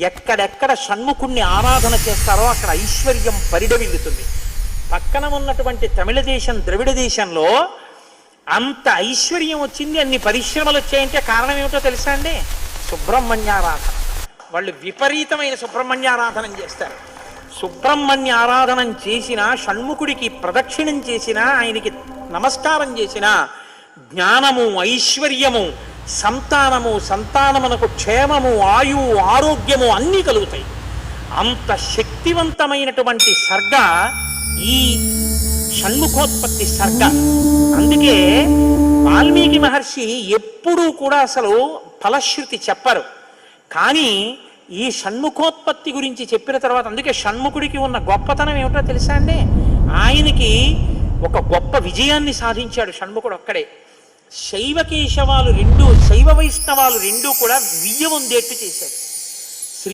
ఎక్కడెక్కడ షణ్ముఖుణ్ణి ఆరాధన చేస్తారో అక్కడ ఐశ్వర్యం పరిడవిల్లుతుంది. పక్కన ఉన్నటువంటి తమిళ దేశం, ద్రవిడ దేశంలో అంత ఐశ్వర్యం వచ్చింది, అన్ని పరిశ్రమలు వచ్చాయంటే కారణం ఏమిటో తెలుసా అండి? సుబ్రహ్మణ్యారాధన. వాళ్ళు విపరీతమైన సుబ్రహ్మణ్యారాధనం చేస్తారు. సుబ్రహ్మణ్య ఆరాధనం చేసినా, షణ్ముఖుడికి ప్రదక్షిణం చేసినా, ఆయనకి నమస్కారం చేసినా జ్ఞానము, ఐశ్వర్యము, సంతానమునకు క్షేమము, ఆయువు, ఆరోగ్యము అన్నీ కలుగుతాయి. అంత శక్తివంతమైనటువంటి సర్గ ఈ షణ్ముఖోత్పత్తి సర్గ. అందుకే వాల్మీకి మహర్షి ఎప్పుడూ కూడా అసలు ఫలశ్రుతి చెప్పరు. కానీ ఈ షణ్ముఖోత్పత్తి గురించి చెప్పిన తర్వాత, అందుకే షణ్ముఖుడికి ఉన్న గొప్పతనం ఏమిటో తెలుసా అండి? ఆయనకి ఒక గొప్ప విజయాన్ని సాధించాడు షణ్ముఖుడు ఒక్కడే. శైవ కేశవాలు రెండు, శైవ వైష్ణవాలు రెండు కూడా వియ్యం ఉండేట్టు చేశాడు.